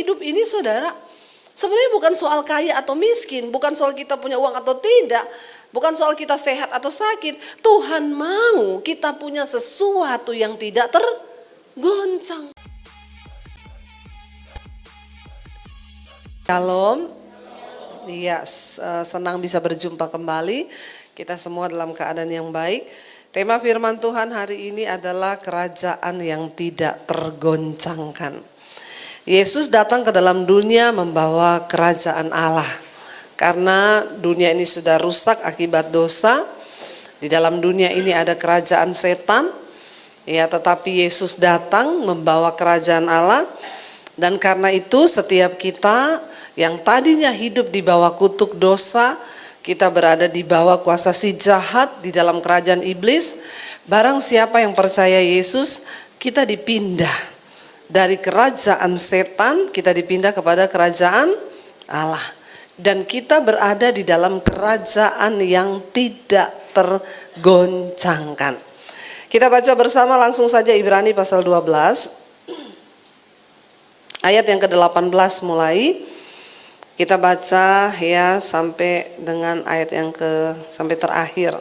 hidup ini saudara, sebenarnya bukan soal kaya atau miskin, bukan soal kita punya uang atau tidak, bukan soal kita sehat atau sakit. Tuhan mau kita punya sesuatu yang tidak tergoncang. Shalom. Iya, senang bisa berjumpa kembali. Kita semua dalam keadaan yang baik. Tema firman Tuhan hari ini adalah kerajaan yang tidak tergoncangkan. Yesus datang ke dalam dunia membawa kerajaan Allah. Karena dunia ini sudah rusak akibat dosa. Di dalam dunia ini ada kerajaan setan. Ya, tetapi Yesus datang membawa kerajaan Allah. Dan karena itu setiap kita yang tadinya hidup di bawah kutuk dosa, kita berada di bawah kuasa si jahat di dalam kerajaan iblis. Barang siapa yang percaya Yesus, kita dipindah dari kerajaan setan, kita dipindah kepada kerajaan Allah. Dan kita berada di dalam kerajaan yang tidak tergoncangkan. Kita baca bersama langsung saja Ibrani pasal 12. Ayat yang ke-18 mulai. Kita baca ya sampai dengan ayat yang sampai terakhir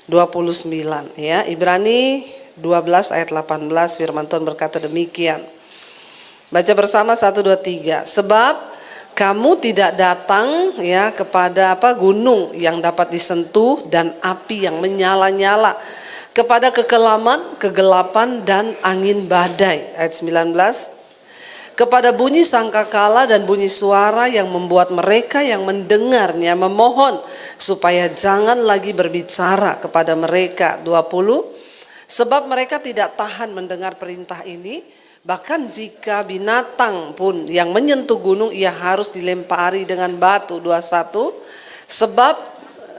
29 ya. Ibrani 12 ayat 18 firman Tuhan berkata demikian. Baca bersama 1 2 3. Sebab kamu tidak datang ya kepada gunung yang dapat disentuh dan api yang menyala-nyala, kepada kegelapan dan angin badai. Ayat 19. Kepada bunyi sangkakala dan bunyi suara yang membuat mereka yang mendengarnya memohon supaya jangan lagi berbicara kepada mereka. 20. Sebab mereka tidak tahan mendengar perintah ini, bahkan jika binatang pun yang menyentuh gunung ia harus dilempari dengan batu. 21. Sebab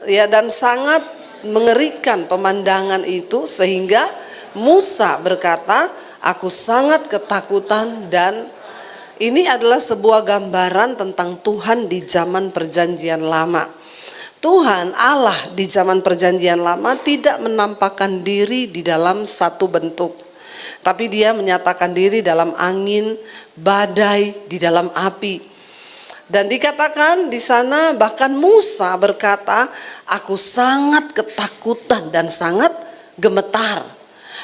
ya dan sangat mengerikan pemandangan itu sehingga Musa berkata, aku sangat ketakutan. Dan ini adalah sebuah gambaran tentang Tuhan di zaman perjanjian lama. Tuhan Allah di zaman perjanjian lama tidak menampakkan diri di dalam satu bentuk, tapi dia menyatakan diri dalam angin, badai, di dalam api. Dan dikatakan di sana bahkan Musa berkata, aku sangat ketakutan dan sangat gemetar.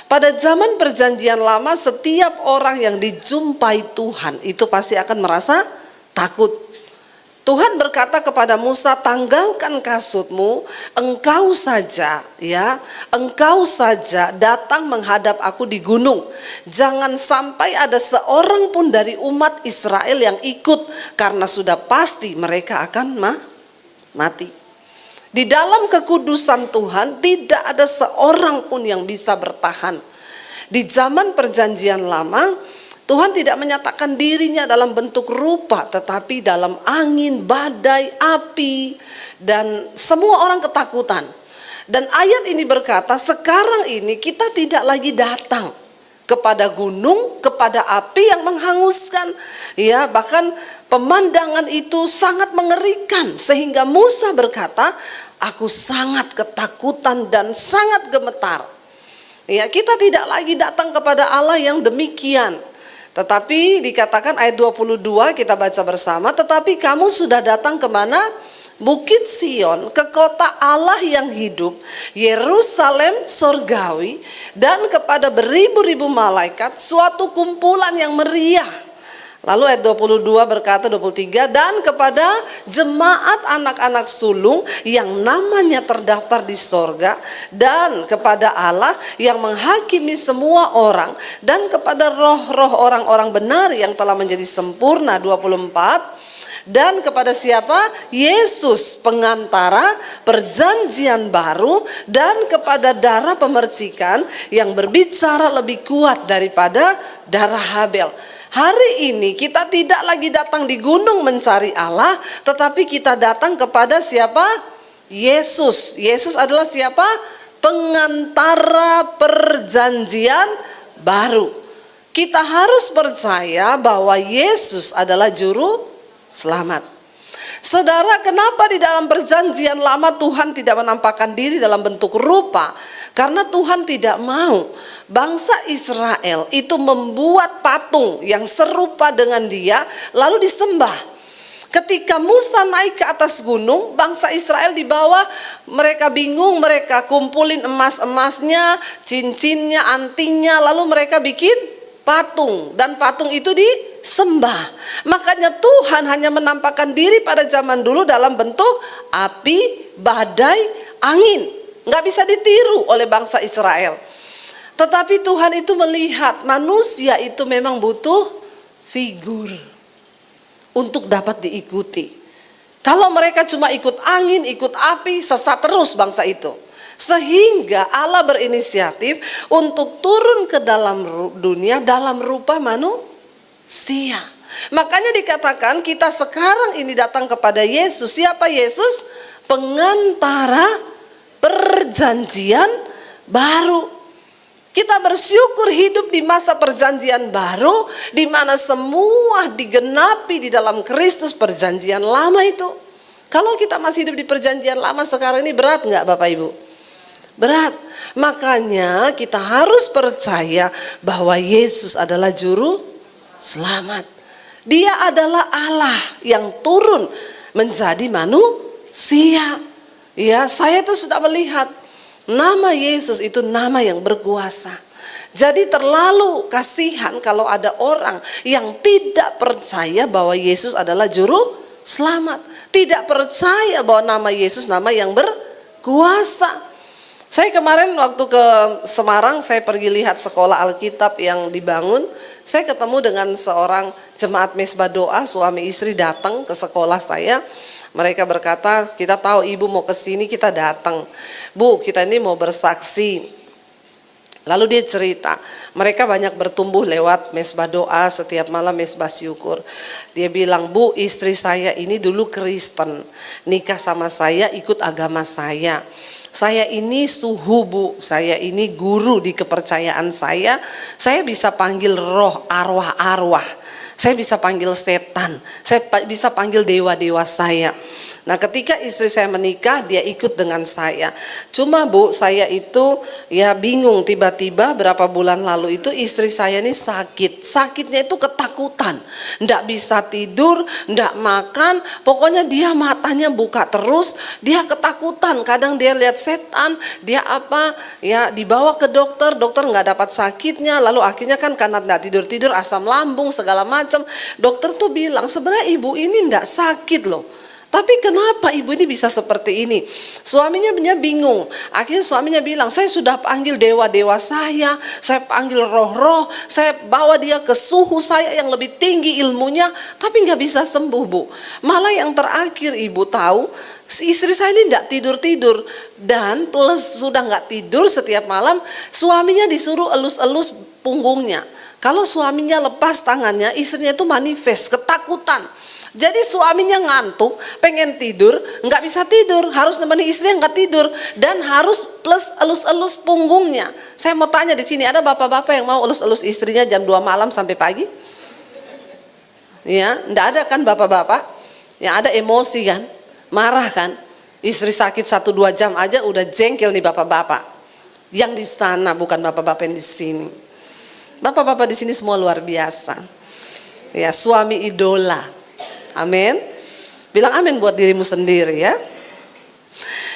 Pada zaman perjanjian lama setiap orang yang dijumpai Tuhan itu pasti akan merasa takut. Tuhan berkata kepada Musa, tanggalkan kasutmu, engkau saja datang menghadap aku di gunung. Jangan sampai ada seorang pun dari umat Israel yang ikut, karena sudah pasti mereka akan mati. Di dalam kekudusan Tuhan tidak ada seorang pun yang bisa bertahan. Di zaman perjanjian lama Tuhan tidak menyatakan dirinya dalam bentuk rupa, tetapi dalam angin, badai, api, dan semua orang ketakutan. Dan ayat ini berkata, sekarang ini kita tidak lagi datang kepada gunung, kepada api yang menghanguskan. Ya, bahkan pemandangan itu sangat mengerikan sehingga Musa berkata, aku sangat ketakutan dan sangat gemetar. Ya, kita tidak lagi datang kepada Allah yang demikian. Tetapi dikatakan ayat 22 kita baca bersama, tetapi kamu sudah datang kemana? Bukit Sion, ke kota Allah yang hidup, Yerusalem sorgawi, dan kepada beribu-ribu malaikat, suatu kumpulan yang meriah. Lalu ayat 22 berkata 23, dan kepada jemaat anak-anak sulung yang namanya terdaftar di sorga, dan kepada Allah yang menghakimi semua orang, dan kepada roh-roh orang-orang benar yang telah menjadi sempurna. 24. Dan kepada siapa? Yesus pengantara perjanjian baru, dan kepada darah pemercikan yang berbicara lebih kuat daripada darah Habel. Hari ini kita tidak lagi datang di gunung mencari Allah, tetapi kita datang kepada siapa? Yesus. Yesus adalah siapa? Pengantara perjanjian baru. Kita harus percaya bahwa Yesus adalah juru selamat. Saudara, kenapa di dalam perjanjian lama Tuhan tidak menampakkan diri dalam bentuk rupa? Karena Tuhan tidak mau bangsa Israel itu membuat patung yang serupa dengan dia lalu disembah. Ketika Musa naik ke atas gunung, bangsa Israel di bawah, mereka bingung, mereka kumpulin emas-emasnya, cincinnya, antingnya, lalu mereka bikin patung, dan patung itu disembah. Makanya Tuhan hanya menampakkan diri pada zaman dulu dalam bentuk api, badai, angin. Nggak bisa ditiru oleh bangsa Israel. Tetapi Tuhan itu melihat manusia itu memang butuh figur untuk dapat diikuti. Kalau mereka cuma ikut angin, ikut api, sesat terus bangsa itu. Sehingga Allah berinisiatif untuk turun ke dalam dunia dalam rupa manusia. Makanya dikatakan kita sekarang ini datang kepada Yesus. Siapa Yesus? Pengantara perjanjian baru. Kita bersyukur hidup di masa perjanjian baru, di mana semua digenapi di dalam Kristus perjanjian lama itu. Kalau kita masih hidup di perjanjian lama sekarang ini, berat nggak Bapak Ibu? Berat. Makanya kita harus percaya bahwa Yesus adalah juru selamat. Dia adalah Allah yang turun menjadi manusia. Ya, saya tuh sudah melihat nama Yesus itu nama yang berkuasa. Jadi terlalu kasihan kalau ada orang yang tidak percaya bahwa Yesus adalah juru selamat. Tidak percaya bahwa nama Yesus nama yang berkuasa. Saya kemarin waktu ke Semarang, saya pergi lihat sekolah Alkitab yang dibangun. Saya ketemu dengan seorang jemaat mesbah doa, suami istri datang ke sekolah saya. Mereka berkata, kita tahu ibu mau ke sini, kita datang. Bu, kita ini mau bersaksi. Lalu dia cerita, mereka banyak bertumbuh lewat mesbah doa, setiap malam mesbah syukur. Dia bilang, Bu, istri saya ini dulu Kristen, nikah sama saya, ikut agama saya. Saya ini suhu, Bu, saya ini guru di kepercayaan saya bisa panggil roh, arwah-arwah. Saya bisa panggil setan, saya bisa panggil dewa-dewa saya. Nah, ketika istri saya menikah, dia ikut dengan saya. Cuma Bu, saya itu ya bingung, tiba-tiba berapa bulan lalu itu istri saya ini sakit. Sakitnya itu ketakutan, nggak bisa tidur, nggak makan, pokoknya dia matanya buka terus, dia ketakutan. Kadang dia lihat setan, dia apa ya dibawa ke dokter, dokter nggak dapat sakitnya, lalu akhirnya kan karena nggak tidur-tidur, asam lambung segala macam. Dokter tuh bilang sebenarnya ibu ini nggak sakit loh. Tapi kenapa ibu ini bisa seperti ini? Suaminya bingung. Akhirnya suaminya bilang, saya sudah panggil dewa-dewa saya panggil roh-roh, saya bawa dia ke suhu saya yang lebih tinggi ilmunya, tapi nggak bisa sembuh, Bu. Malah yang terakhir ibu tahu, istri saya ini nggak tidur-tidur, dan plus sudah nggak tidur setiap malam, suaminya disuruh elus-elus punggungnya. Kalau suaminya lepas tangannya, istrinya itu manifest, ketakutan. Jadi suaminya ngantuk, pengen tidur, nggak bisa tidur, harus nemeni istri yang nggak tidur, dan harus plus elus-elus punggungnya. Saya mau tanya di sini, ada bapak-bapak yang mau elus-elus istrinya jam 2 malam sampai pagi? Ya, nggak ada kan bapak-bapak? Yang ada emosi kan, marah kan? Istri sakit 1-2 jam aja udah jengkel nih bapak-bapak. Yang di sana bukan bapak-bapak yang di sini. Bapak-bapak di sini semua luar biasa. Ya, suami idola. Amin. Bilang amin buat dirimu sendiri ya.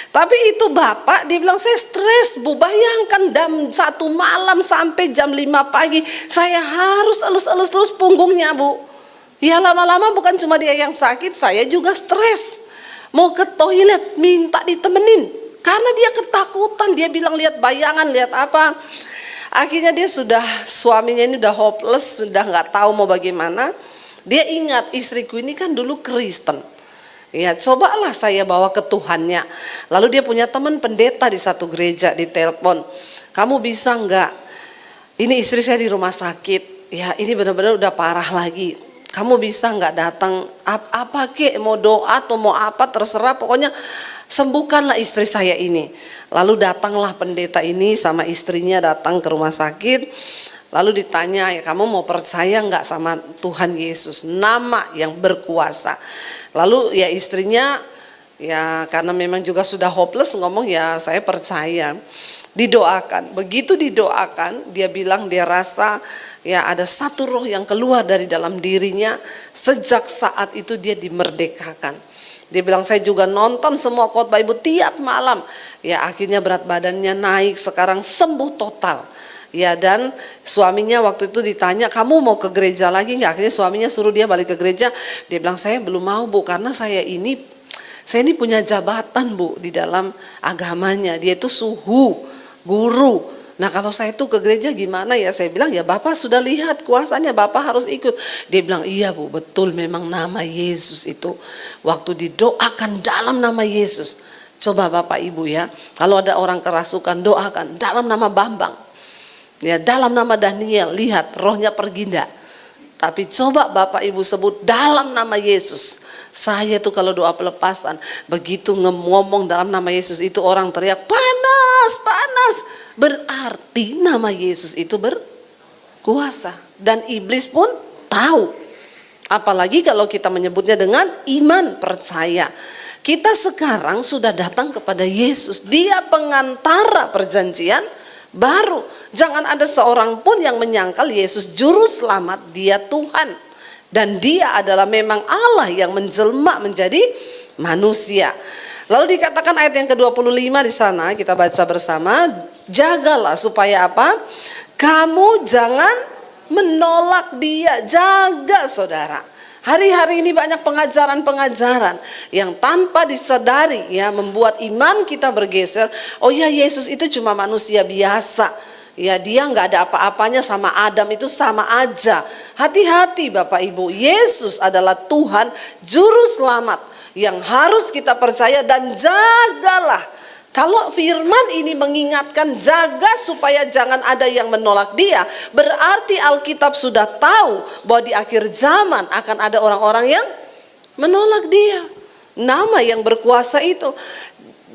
Tapi itu bapak, dia bilang saya stres, Bu. Bayangkan jam 1 malam sampai jam 5 pagi saya harus elus-elus terus punggungnya, Bu. Ya lama-lama bukan cuma dia yang sakit, saya juga stres. Mau ke toilet minta ditemenin karena dia ketakutan. Dia bilang lihat bayangan, lihat apa. Akhirnya dia suaminya ini udah hopeless, sudah nggak tahu mau bagaimana. Dia ingat istriku ini kan dulu Kristen. Ya, cobalah saya bawa ke Tuhannya. Lalu dia punya teman pendeta di satu gereja, ditelepon. Kamu bisa nggak? Ini istri saya di rumah sakit. Ya, ini benar-benar udah parah lagi. Kamu bisa nggak datang? Apa kek, mau doa atau mau apa terserah. Pokoknya sembuhkanlah istri saya ini. Lalu datanglah pendeta ini sama istrinya datang ke rumah sakit. Lalu ditanya, ya kamu mau percaya nggak sama Tuhan Yesus, nama yang berkuasa? Lalu ya istrinya ya karena memang juga sudah hopeless ngomong ya saya percaya. Didoakan. Begitu didoakan, dia bilang dia rasa ya ada satu roh yang keluar dari dalam dirinya. Sejak saat itu dia dimerdekakan. Dia bilang, saya juga nonton semua khotbah ibu tiap malam. Ya akhirnya berat badannya naik, sekarang sembuh total. Ya, dan suaminya waktu itu ditanya, kamu mau ke gereja lagi nggak? Akhirnya suaminya suruh dia balik ke gereja. Dia bilang, saya belum mau Bu, karena saya ini punya jabatan Bu di dalam agamanya. Dia itu suhu, guru. Nah kalau saya itu ke gereja gimana ya? Saya bilang, ya Bapak sudah lihat kuasanya, Bapak harus ikut. Dia bilang, iya Bu, betul, memang nama Yesus itu waktu didoakan dalam nama Yesus. Coba Bapak Ibu ya, kalau ada orang kerasukan, doakan dalam nama Bambang, ya dalam nama Daniel, lihat rohnya pergi enggak. Tapi coba Bapak Ibu sebut dalam nama Yesus. Saya tuh kalau doa pelepasan, begitu ngomong dalam nama Yesus itu orang teriak, panas, panas. Berarti nama Yesus itu berkuasa. Dan iblis pun tahu. Apalagi kalau kita menyebutnya dengan iman, percaya. Kita sekarang sudah datang kepada Yesus. Dia pengantara perjanjian baru. Jangan ada seorang pun yang menyangkal Yesus juru selamat, dia Tuhan. Dan dia adalah memang Allah yang menjelma menjadi manusia. Lalu dikatakan ayat yang ke-25 di sana, kita baca bersama, jagalah supaya apa? Kamu jangan menolak dia. Jaga saudara. Hari-hari ini banyak pengajaran-pengajaran yang tanpa disadari ya membuat iman kita bergeser. Oh ya, Yesus itu cuma manusia biasa. Ya dia nggak ada apa-apanya sama Adam, itu sama aja. Hati-hati Bapak Ibu, Yesus adalah Tuhan Juru Selamat yang harus kita percaya dan jagalah. Kalau firman ini mengingatkan jaga supaya jangan ada yang menolak dia, berarti Alkitab sudah tahu bahwa di akhir zaman akan ada orang-orang yang menolak dia. Nama yang berkuasa itu.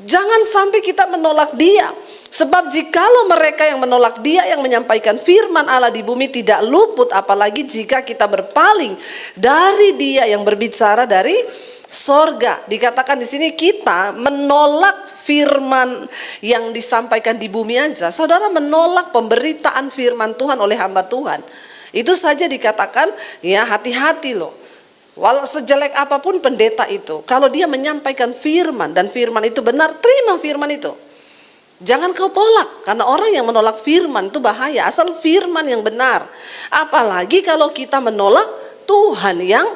Jangan sampai kita menolak dia. Sebab jikalau mereka yang menolak dia yang menyampaikan firman Allah di bumi tidak luput, apalagi jika kita berpaling dari dia yang berbicara dari sorga. Dikatakan di sini kita menolak firman yang disampaikan di bumi aja. Saudara menolak pemberitaan firman Tuhan oleh hamba Tuhan. Itu saja dikatakan ya hati-hati loh. Walau sejelek apapun pendeta itu, kalau dia menyampaikan firman dan firman itu benar, terima firman itu. Jangan kau tolak, karena orang yang menolak firman itu bahaya, asal firman yang benar. Apalagi kalau kita menolak Tuhan yang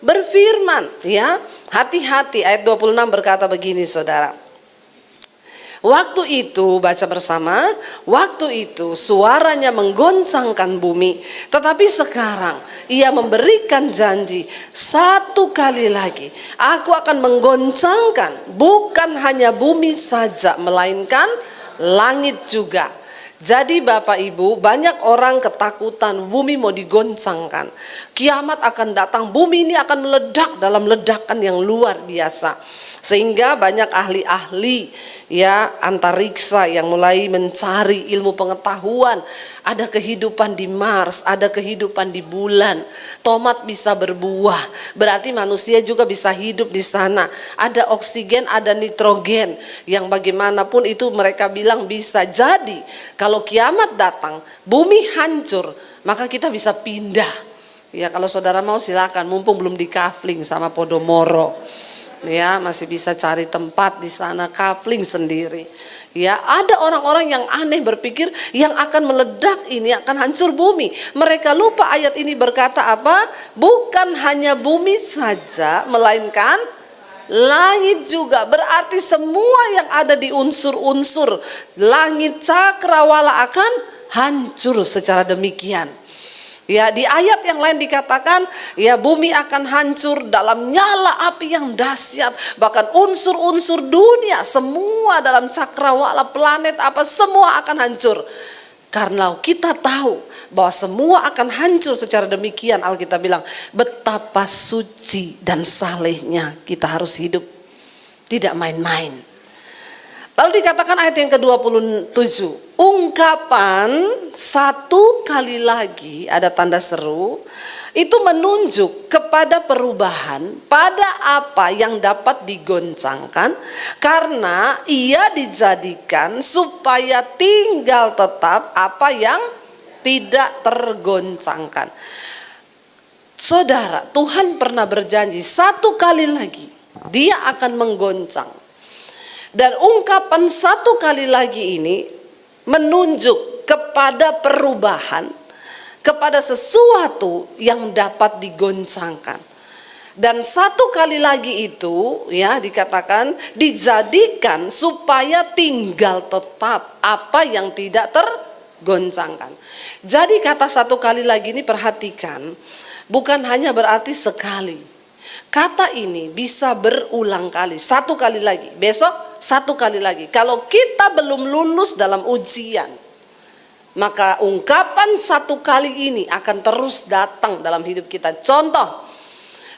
berfirman, ya. Hati-hati, ayat 26 berkata begini saudara. Waktu itu, baca bersama, waktu itu suaranya menggoncangkan bumi. Tetapi sekarang ia memberikan janji satu kali lagi. Aku akan menggoncangkan bukan hanya bumi saja, melainkan langit juga. Jadi Bapak Ibu, banyak orang ketakutan bumi mau digoncangkan. Kiamat akan datang, bumi ini akan meledak dalam ledakan yang luar biasa. Sehingga banyak ahli-ahli ya antariksa yang mulai mencari ilmu pengetahuan. Ada kehidupan di Mars, ada kehidupan di bulan. Tomat bisa berbuah, berarti manusia juga bisa hidup di sana. Ada oksigen, ada nitrogen, yang bagaimanapun itu mereka bilang bisa. Jadi kalau kiamat datang, bumi hancur, maka kita bisa pindah. Ya kalau saudara mau silakan, mumpung belum di kafling sama Podomoro. Ya masih bisa cari tempat di sana kafling sendiri. Ya ada orang-orang yang aneh berpikir yang akan meledak ini akan hancur bumi. Mereka lupa ayat ini berkata apa? Bukan hanya bumi saja, melainkan langit juga. Berarti semua yang ada di unsur-unsur langit cakrawala akan hancur secara demikian. Ya di ayat yang lain dikatakan ya bumi akan hancur dalam nyala api yang dahsyat. Bahkan unsur-unsur dunia semua dalam cakrawala planet apa semua akan hancur. Karena kita tahu bahwa semua akan hancur secara demikian, Alkitab bilang betapa suci dan salehnya kita harus hidup. Tidak main-main. Lalu dikatakan ayat yang ke-27, ungkapan satu kali lagi ada tanda seru, itu menunjuk kepada perubahan pada apa yang dapat digoncangkan, karena ia dijadikan supaya tinggal tetap apa yang tidak tergoncangkan. Saudara, Tuhan pernah berjanji satu kali lagi Dia akan menggoncang. Dan ungkapan satu kali lagi ini menunjuk kepada perubahan, kepada sesuatu yang dapat digoncangkan. Dan satu kali lagi itu ya dikatakan dijadikan supaya tinggal tetap apa yang tidak tergoncangkan. Jadi kata satu kali lagi ini perhatikan, bukan hanya berarti sekali. Kata ini bisa berulang kali, satu kali lagi, besok satu kali lagi. Kalau kita belum lulus dalam ujian, maka ungkapan satu kali ini akan terus datang dalam hidup kita. Contoh,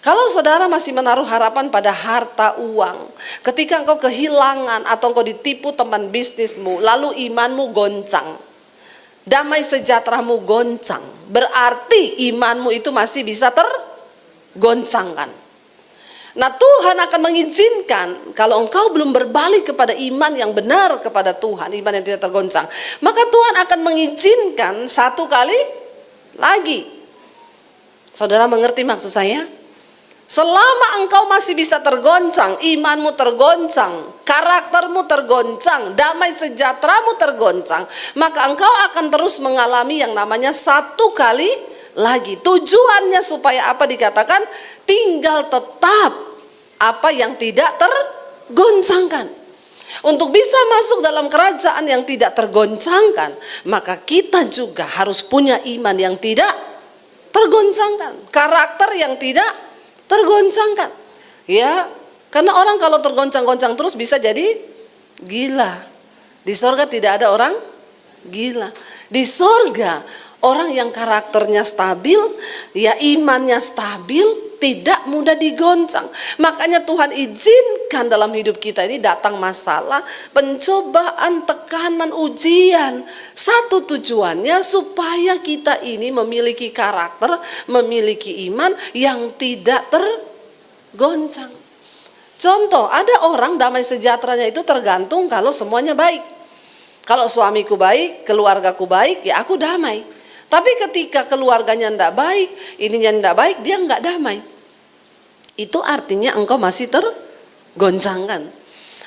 kalau saudara masih menaruh harapan pada harta uang, ketika engkau kehilangan atau engkau ditipu teman bisnismu, lalu imanmu goncang, damai sejahteramu goncang, berarti imanmu itu masih bisa tergoncangkan. Nah, Tuhan akan mengizinkan kalau engkau belum berbalik kepada iman yang benar kepada Tuhan, iman yang tidak tergoncang, maka Tuhan akan mengizinkan satu kali lagi. Saudara mengerti maksud saya? Selama engkau masih bisa tergoncang, imanmu tergoncang, karaktermu tergoncang, damai sejahteramu tergoncang, maka engkau akan terus mengalami yang namanya satu kali lagi. Tujuannya supaya apa dikatakan? Tinggal tetap apa yang tidak tergoncangkan. Untuk bisa masuk dalam kerajaan yang tidak tergoncangkan, maka kita juga harus punya iman yang tidak tergoncangkan, karakter yang tidak tergoncangkan. Ya, karena orang kalau tergoncang-goncang terus bisa jadi gila. Di sorga tidak ada orang gila. Di sorga orang yang karakternya stabil, ya imannya stabil, tidak mudah digoncang. Makanya Tuhan izinkan dalam hidup kita ini datang masalah, pencobaan, tekanan, ujian. Satu tujuannya supaya kita ini memiliki karakter, memiliki iman yang tidak tergoncang. Contoh, ada orang damai sejahteranya itu tergantung kalau semuanya baik. Kalau suamiku baik, keluargaku baik, ya aku damai. Tapi ketika keluarganya tidak baik, ininya tidak baik, dia nggak damai. Itu artinya engkau masih tergoncangkan.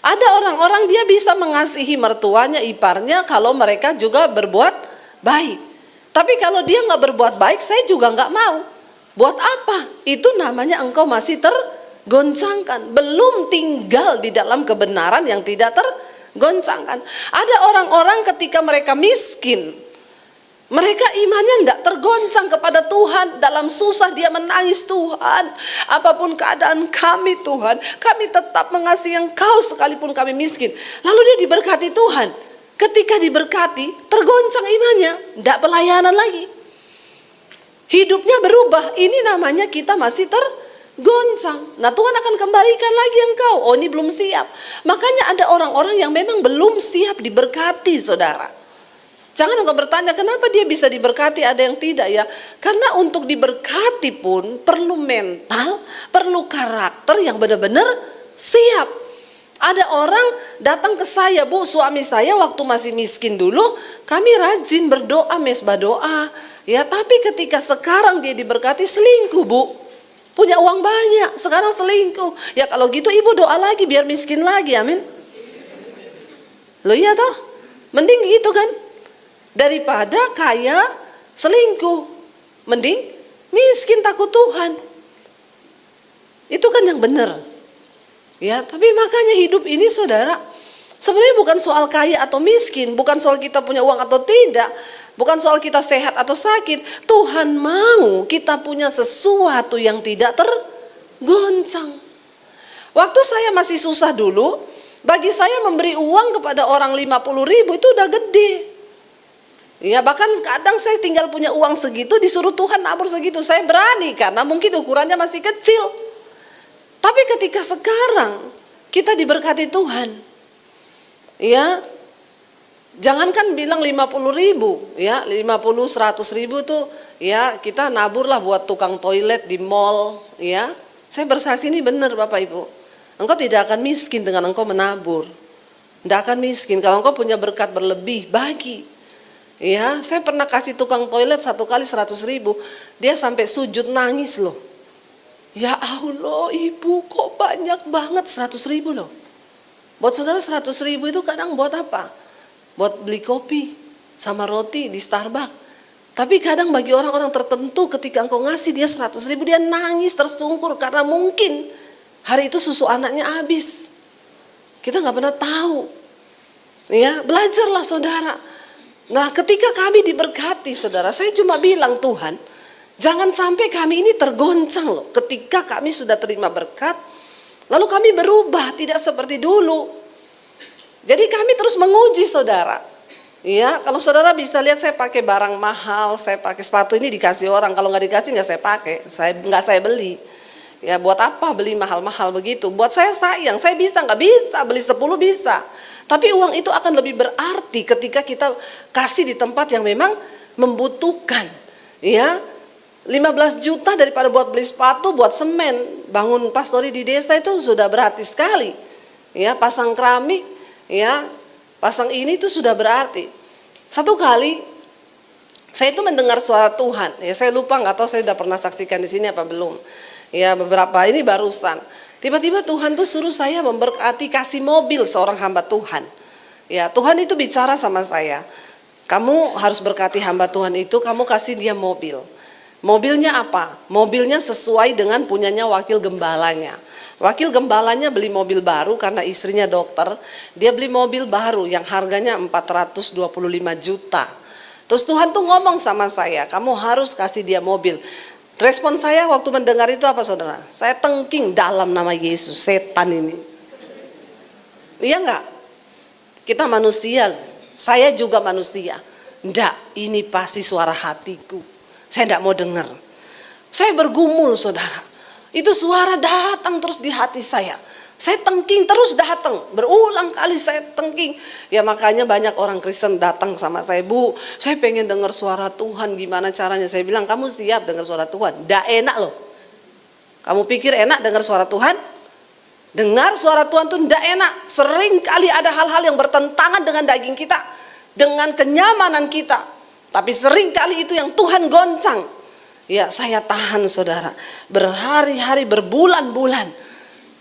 Ada orang-orang dia bisa mengasihi mertuanya, iparnya kalau mereka juga berbuat baik. Tapi kalau dia nggak berbuat baik, saya juga nggak mau. Buat apa? Itu namanya engkau masih tergoncangkan. Belum tinggal di dalam kebenaran yang tidak tergoncangkan. Ada orang-orang ketika mereka miskin, mereka imannya tidak tergoncang kepada Tuhan. Dalam susah dia menangis, Tuhan, apapun keadaan kami Tuhan, kami tetap mengasihi Engkau sekalipun kami miskin. Lalu dia diberkati Tuhan. Ketika diberkati, tergoncang imannya, tidak pelayanan lagi. Hidupnya berubah. Ini namanya kita masih tergoncang. Nah, Tuhan akan kembalikan lagi engkau. Oh, ini belum siap. Makanya ada orang-orang yang memang belum siap diberkati, saudara. Jangan engkau bertanya kenapa dia bisa diberkati, ada yang tidak ya. Karena untuk diberkati pun perlu mental, perlu karakter yang benar-benar siap. Ada orang datang ke saya, Bu, suami saya waktu masih miskin dulu, kami rajin berdoa, mesbah doa. Ya, tapi ketika sekarang dia diberkati, selingkuh, Bu. Punya uang banyak, sekarang selingkuh. Ya kalau gitu ibu doa lagi biar miskin lagi, amin. Loh iya toh, mending gitu kan. Daripada kaya selingkuh, mending miskin takut Tuhan. Itu kan yang benar. Ya, tapi makanya hidup ini saudara, sebenarnya bukan soal kaya atau miskin, bukan soal kita punya uang atau tidak, bukan soal kita sehat atau sakit. Tuhan mau kita punya sesuatu yang tidak tergoncang. Waktu saya masih susah dulu, bagi saya memberi uang kepada orang 50.000 itu udah gede. Ya, bahkan kadang saya tinggal punya uang segitu, disuruh Tuhan nabur segitu, saya berani karena mungkin ukurannya masih kecil. Tapi ketika sekarang kita diberkati Tuhan, Ya, jangankan bilang 50.000, ya 50, 100.000 tuh ya kita nabur lah buat tukang toilet di mall, ya. Saya bersaksi ini benar Bapak Ibu. Engkau tidak akan miskin dengan engkau menabur. Tidak akan miskin kalau engkau punya berkat berlebih, bagi. Ya, saya pernah kasih tukang toilet satu kali 100.000, dia sampai sujud nangis loh. Ya Allah, Ibu kok banyak banget 100.000 loh. Buat saudara 100.000 itu kadang buat apa? Buat beli kopi sama roti di Starbucks. Tapi kadang bagi orang-orang tertentu ketika engkau ngasih dia 100.000, dia nangis tersungkur karena mungkin hari itu susu anaknya habis. Kita nggak pernah tahu. Ya, belajarlah saudara. Nah, ketika kami diberkati saudara, saya cuma bilang Tuhan, jangan sampai kami ini tergoncang loh. Ketika kami sudah terima berkat, lalu kami berubah tidak seperti dulu. Jadi kami terus menguji saudara. Ya, kalau saudara bisa lihat saya pakai barang mahal, saya pakai sepatu ini dikasih orang, kalau nggak dikasih nggak saya pakai, nggak saya beli. Ya buat apa beli mahal-mahal begitu? Buat saya sayang, saya bisa nggak bisa beli 10 bisa. Tapi uang itu akan lebih berarti ketika kita kasih di tempat yang memang membutuhkan. Ya, 15 juta daripada buat beli sepatu, buat semen, bangun pastori di desa itu sudah berarti sekali. Ya, pasang keramik, ya, pasang ini itu sudah berarti. Satu kali saya itu mendengar suara Tuhan. Ya, saya lupa nggak tahu saya sudah pernah saksikan di sini apa belum. Ya, beberapa ini barusan. Tiba-tiba Tuhan tuh suruh saya memberkati kasih mobil seorang hamba Tuhan. Ya, Tuhan itu bicara sama saya. Kamu harus berkati hamba Tuhan itu, kamu kasih dia mobil. Mobilnya apa? Mobilnya sesuai dengan punyanya wakil gembalanya. Wakil gembalanya beli mobil baru karena istrinya dokter. Dia beli mobil baru yang harganya 425 juta. Terus Tuhan tuh ngomong sama saya, kamu harus kasih dia mobil. Respon saya waktu mendengar itu apa saudara? Saya tengking dalam nama Yesus, setan ini. Iya enggak? Kita manusia, saya juga manusia. Enggak, ini pasti suara hatiku. Saya enggak mau dengar. Saya bergumul saudara. Itu suara datang terus di hati saya. Saya tengking terus datang, berulang kali saya tengking. Ya makanya banyak orang Kristen datang sama saya, Bu, saya pengen dengar suara Tuhan, gimana caranya? Saya bilang, kamu siap dengar suara Tuhan? Nggak enak loh. Kamu pikir enak dengar suara Tuhan? Dengar suara Tuhan tuh nggak enak. Sering kali ada hal-hal yang bertentangan dengan daging kita, dengan kenyamanan kita. Tapi sering kali itu yang Tuhan goncang. Ya saya tahan saudara, berhari-hari, berbulan-bulan.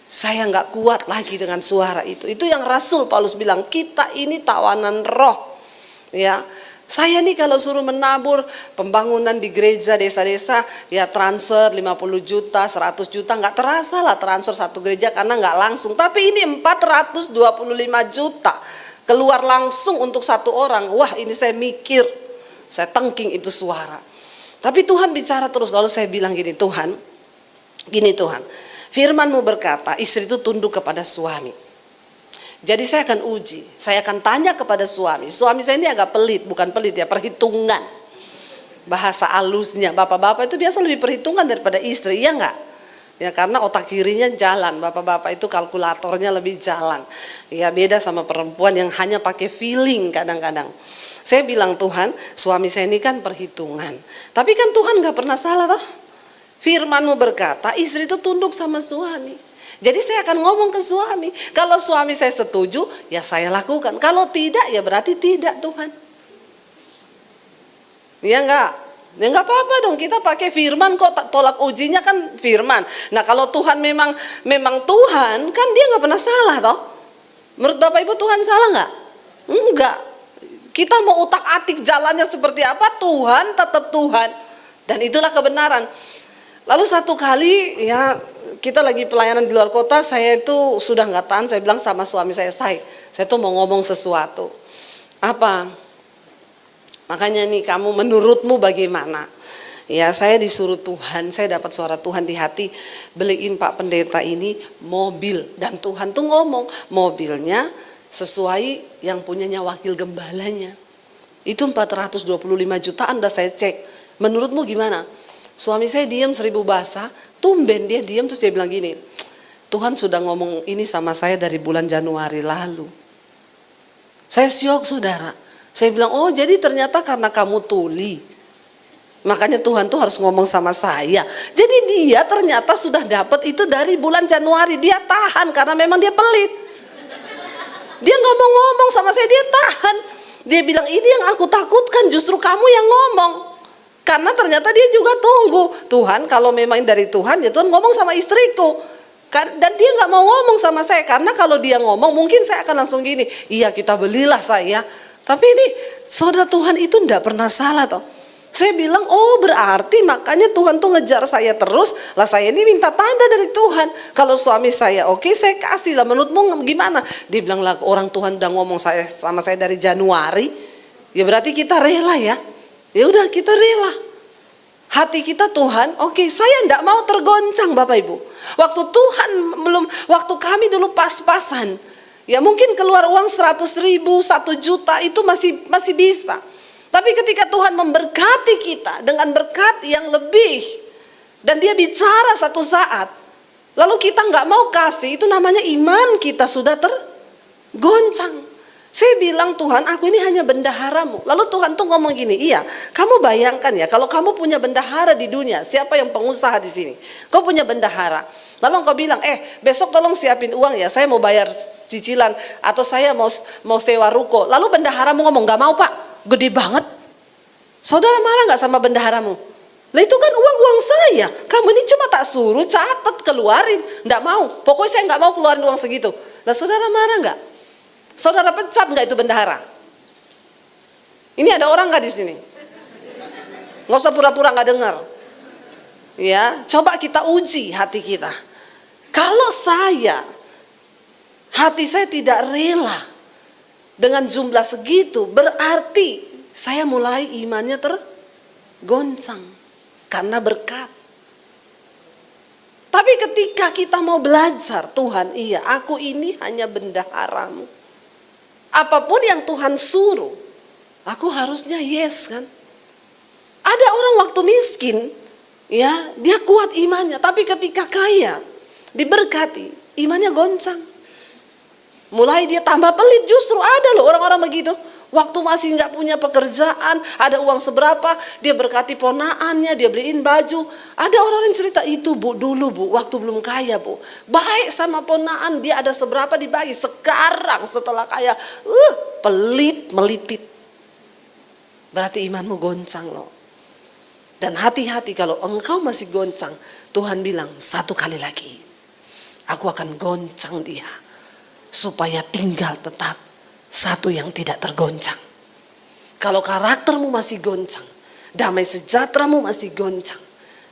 Saya nggak kuat lagi dengan suara itu. Itu yang Rasul Paulus bilang, kita ini tawanan roh. Ya, saya nih kalau suruh menabur pembangunan di gereja desa-desa, ya transfer 50 juta, 100 juta, nggak terasa lah transfer satu gereja karena nggak langsung. Tapi ini 425 juta keluar langsung untuk satu orang. Wah, ini saya mikir, saya tengking itu suara. Tapi Tuhan bicara terus. Lalu saya bilang gini, Tuhan, Firman-Mu berkata, istri itu tunduk kepada suami. Jadi saya akan uji, saya akan tanya kepada suami. Suami saya ini agak pelit, bukan pelit ya, perhitungan. Bahasa halusnya, bapak-bapak itu biasa lebih perhitungan daripada istri, ya enggak? Ya karena otak kirinya jalan, bapak-bapak itu kalkulatornya lebih jalan. Ya beda sama perempuan yang hanya pakai feeling kadang-kadang. Saya bilang, Tuhan, suami saya ini kan perhitungan. Tapi kan Tuhan gak pernah salah toh. Firman-Mu berkata, istri itu tunduk sama suami. Jadi saya akan ngomong ke suami. Kalau suami saya setuju, ya saya lakukan. Kalau tidak, ya berarti tidak Tuhan. Ya enggak? Ya enggak apa-apa dong, kita pakai firman kok, tolak ujinya kan firman. Nah kalau Tuhan memang Tuhan, kan dia nggak pernah salah toh. Menurut Bapak Ibu Tuhan salah nggak? Enggak. Kita mau utak-atik jalannya seperti apa, Tuhan tetap Tuhan. Dan itulah kebenaran. Lalu satu kali ya kita lagi pelayanan di luar kota, saya itu sudah nggak tahan, saya bilang sama suami saya tuh mau ngomong sesuatu. Apa? Makanya nih kamu menurutmu bagaimana? Ya saya disuruh Tuhan, saya dapat suara Tuhan di hati, beliin Pak Pendeta ini mobil. Dan Tuhan tuh ngomong, mobilnya sesuai yang punyanya wakil gembalanya. Itu 425 jutaan udah saya cek. Menurutmu gimana? Suami saya diam 1000 bahasa, tumben dia diam terus dia bilang gini, Tuhan sudah ngomong ini sama saya dari bulan Januari lalu. Saya syok saudara. Saya bilang, oh jadi ternyata karena kamu tuli, makanya Tuhan tuh harus ngomong sama saya. Jadi dia ternyata sudah dapat itu dari bulan Januari. Dia tahan karena memang dia pelit. Dia nggak mau ngomong sama saya, dia tahan. Dia bilang, ini yang aku takutkan, justru kamu yang ngomong. Karena ternyata dia juga tunggu. Tuhan kalau memang dari Tuhan, ya Tuhan ngomong sama istriku. Dan dia nggak mau ngomong sama saya. Karena kalau dia ngomong, mungkin saya akan langsung gini, iya kita belilah saya. Tapi ini saudara, Tuhan itu enggak pernah salah toh. Saya bilang, oh berarti makanya Tuhan tuh ngejar saya terus. Lah saya ini minta tanda dari Tuhan. Kalau suami saya oke, saya kasih lah. Menurutmu gimana? Dia bilang, lah orang Tuhan udah ngomong sama saya dari Januari. Ya berarti kita rela ya. Ya udah kita rela. Hati kita Tuhan, oke, saya enggak mau tergoncang Bapak Ibu. Waktu kami dulu pas-pasan, ya mungkin keluar uang 100.000, 1 juta itu masih bisa. Tapi ketika Tuhan memberkati kita dengan berkat yang lebih, dan dia bicara satu saat, lalu kita nggak mau kasih, itu namanya iman kita sudah tergoncang. Saya bilang, Tuhan aku ini hanya bendaharamu. Lalu Tuhan tuh ngomong gini, iya kamu bayangkan ya, kalau kamu punya bendahara di dunia, siapa yang pengusaha di sini? Kau punya bendahara. Lalu engkau bilang, besok tolong siapin uang ya, saya mau bayar cicilan, atau saya mau sewa ruko. Lalu bendaharamu ngomong, gak mau pak, gede banget. Saudara marah gak sama bendaharamu? Lah itu kan uang saya, kamu ini cuma tak suruh catat keluarin. Gak mau, pokoknya saya gak mau keluarin uang segitu. Lah saudara marah gak? Saudara pecat nggak itu bendahara? Ini ada orang nggak di sini? Nggak usah pura-pura nggak dengar. Ya, coba kita uji hati kita. Kalau hati saya tidak rela dengan jumlah segitu, berarti saya mulai imannya tergoncang karena berkat. Tapi ketika kita mau belajar, Tuhan, iya aku ini hanya bendaharamu. Apapun yang Tuhan suruh, aku harusnya yes kan. Ada orang waktu miskin, ya dia kuat imannya, tapi ketika kaya, diberkati, imannya goncang. Mulai dia tambah pelit, justru ada loh orang-orang begitu. Waktu masih nggak punya pekerjaan, ada uang seberapa, dia berkati ponaannya, dia beliin baju. Ada orang yang cerita itu bu, dulu bu, waktu belum kaya bu, baik sama ponaan, dia ada seberapa dibagi. Sekarang setelah kaya, pelit, melitit. Berarti imanmu goncang loh. Dan hati-hati kalau engkau masih goncang, Tuhan bilang 1 kali lagi, aku akan goncang dia, supaya tinggal tetap satu yang tidak tergoncang. Kalau karaktermu masih goncang, damai sejahteramu masih goncang,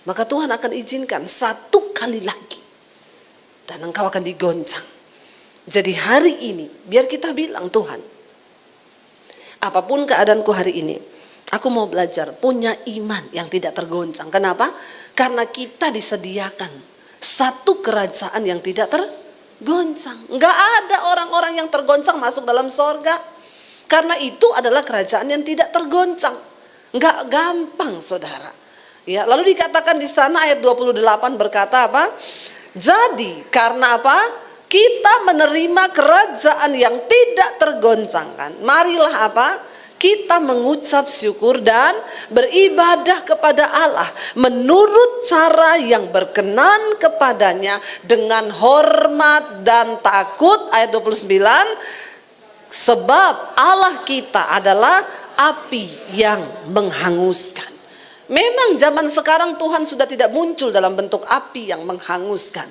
maka Tuhan akan izinkan 1 kali lagi, dan engkau akan digoncang. Jadi hari ini, biar kita bilang, Tuhan, apapun keadaanku hari ini, aku mau belajar punya iman yang tidak tergoncang. Kenapa? Karena kita disediakan satu kerajaan yang tidak tergoncang. Enggak ada orang-orang yang tergoncang masuk dalam sorga. Karena itu adalah kerajaan yang tidak tergoncang. Enggak gampang saudara. Ya, lalu dikatakan di sana ayat 28 berkata apa? Jadi karena apa? Kita menerima kerajaan yang tidak tergoncangkan. Marilah apa? Kita mengucap syukur dan beribadah kepada Allah menurut cara yang berkenan kepadanya dengan hormat dan takut. Ayat 29, sebab Allah kita adalah api yang menghanguskan. Memang zaman sekarang Tuhan sudah tidak muncul dalam bentuk api yang menghanguskan,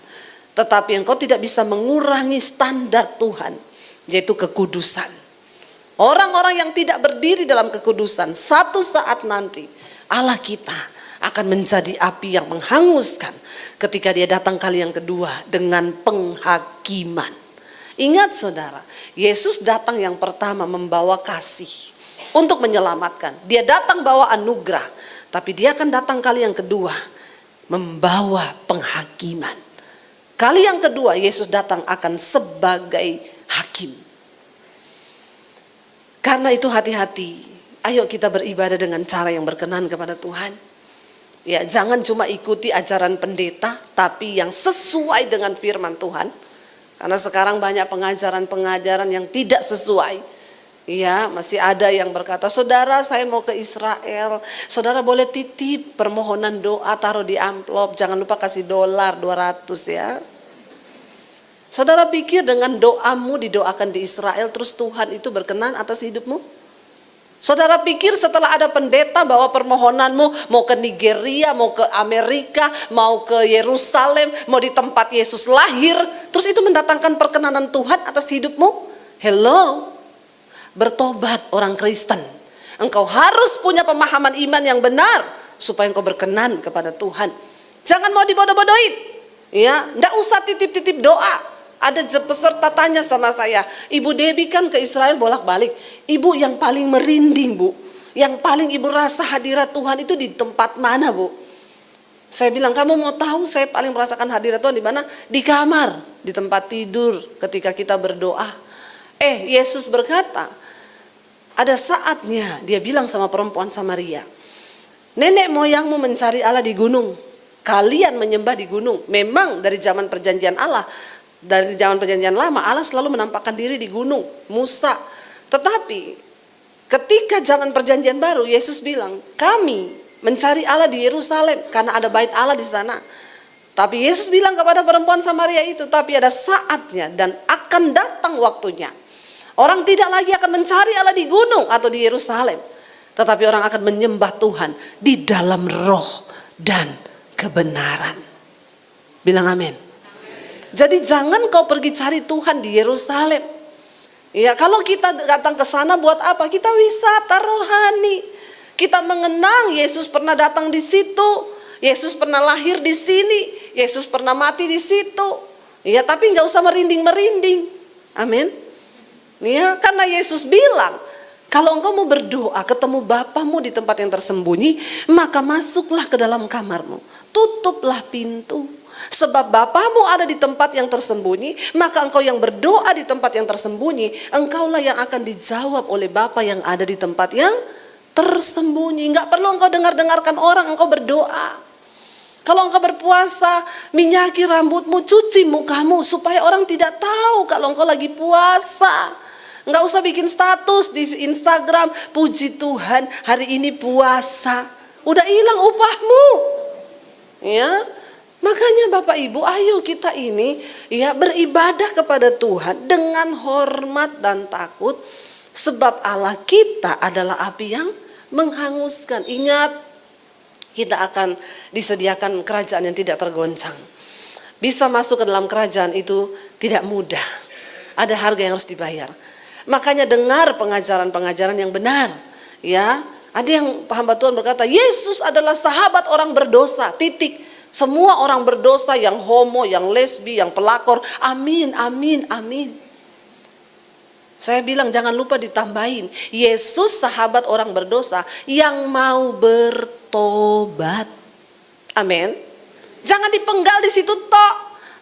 tetapi engkau tidak bisa mengurangi standar Tuhan, yaitu kekudusan. Orang-orang yang tidak berdiri dalam kekudusan, satu saat nanti Allah kita akan menjadi api yang menghanguskan ketika dia datang kali yang kedua dengan penghakiman. Ingat saudara, Yesus datang yang pertama membawa kasih untuk menyelamatkan. Dia datang bawa anugerah, tapi dia akan datang kali yang kedua membawa penghakiman. Kali yang kedua Yesus datang akan sebagai hakim. Karena itu hati-hati, ayo kita beribadah dengan cara yang berkenan kepada Tuhan. Ya, jangan cuma ikuti ajaran pendeta, tapi yang sesuai dengan firman Tuhan. Karena sekarang banyak pengajaran-pengajaran yang tidak sesuai. Iya, masih ada yang berkata, saudara saya mau ke Israel, saudara boleh titip permohonan doa, taruh di amplop, jangan lupa kasih dolar 200 ya. Saudara pikir dengan doamu didoakan di Israel, terus Tuhan itu berkenan atas hidupmu? Saudara pikir setelah ada pendeta bawa permohonanmu, mau ke Nigeria, mau ke Amerika, mau ke Yerusalem, mau di tempat Yesus lahir, terus itu mendatangkan perkenanan Tuhan atas hidupmu? Hello, bertobat orang Kristen. Engkau harus punya pemahaman iman yang benar supaya engkau berkenan kepada Tuhan. Jangan mau dibodoh-bodohin. Ya, enggak usah titip-titip doa. Ada peserta tanya sama saya, Ibu Debbie kan ke Israel bolak-balik. Ibu yang paling merinding, Bu, yang paling ibu rasa hadirat Tuhan itu di tempat mana, Bu? Saya bilang, kamu mau tahu saya paling merasakan hadirat Tuhan di mana? Di kamar, di tempat tidur ketika kita berdoa. Yesus berkata, ada saatnya dia bilang sama perempuan Samaria, nenek moyangmu mencari Allah di gunung, kalian menyembah di gunung. Memang dari zaman perjanjian Allah, dari zaman perjanjian lama, Allah selalu menampakkan diri di gunung, Musa. Tetapi ketika zaman perjanjian baru, Yesus bilang, kami mencari Allah di Yerusalem karena ada bait Allah di sana. Tapi Yesus bilang kepada perempuan Samaria itu, tapi ada saatnya dan akan datang waktunya. Orang tidak lagi akan mencari Allah di gunung atau di Yerusalem, tetapi orang akan menyembah Tuhan di dalam roh dan kebenaran. Bilang amin. Jadi jangan kau pergi cari Tuhan di Yerusalem. Ya, kalau kita datang ke sana buat apa? Kita wisata rohani. Kita mengenang Yesus pernah datang di situ. Yesus pernah lahir di sini. Yesus pernah mati di situ. Ya, tapi nggak usah merinding-merinding. Amin. Ya, karena Yesus bilang, kalau engkau mau berdoa ketemu Bapamu di tempat yang tersembunyi, maka masuklah ke dalam kamarmu. Tutuplah pintu. Sebab Bapamu ada di tempat yang tersembunyi, maka engkau yang berdoa di tempat yang tersembunyi, engkaulah yang akan dijawab oleh Bapa yang ada di tempat yang tersembunyi. Enggak perlu engkau dengarkan orang, engkau berdoa. Kalau engkau berpuasa, minyaki rambutmu, cuci mukamu supaya orang tidak tahu kalau engkau lagi puasa. Enggak usah bikin status di Instagram, puji Tuhan hari ini puasa. Udah hilang upahmu. Ya. Makanya Bapak Ibu, ayo kita ini ya beribadah kepada Tuhan dengan hormat dan takut, sebab Allah kita adalah api yang menghanguskan. Ingat, kita akan disediakan kerajaan yang tidak tergoncang. Bisa masuk ke dalam kerajaan itu tidak mudah. Ada harga yang harus dibayar. Makanya dengar pengajaran-pengajaran yang benar. Ya, ada yang hamba Tuhan berkata, Yesus adalah sahabat orang berdosa. Titik. Semua orang berdosa, yang homo, yang lesbi, yang pelakor. Amin, amin, amin. Saya bilang jangan lupa ditambahin. Yesus sahabat orang berdosa yang mau bertobat. Amin. Jangan dipenggal di situ tok.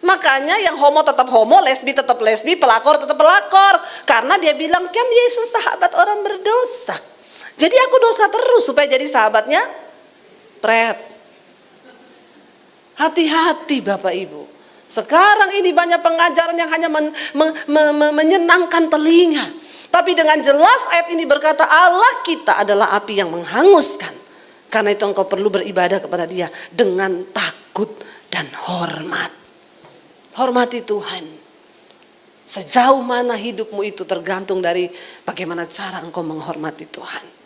Makanya yang homo tetap homo, lesbi tetap lesbi, pelakor tetap pelakor. Karena dia bilang kan Yesus sahabat orang berdosa. Jadi aku dosa terus supaya jadi sahabatnya pret. Hati-hati Bapak Ibu. Sekarang ini banyak pengajaran yang hanya menyenangkan telinga. Tapi dengan jelas ayat ini berkata Allah kita adalah api yang menghanguskan. Karena itu engkau perlu beribadah kepada Dia dengan takut dan hormat. Hormati Tuhan. Sejauh mana hidupmu itu tergantung dari bagaimana cara engkau menghormati Tuhan.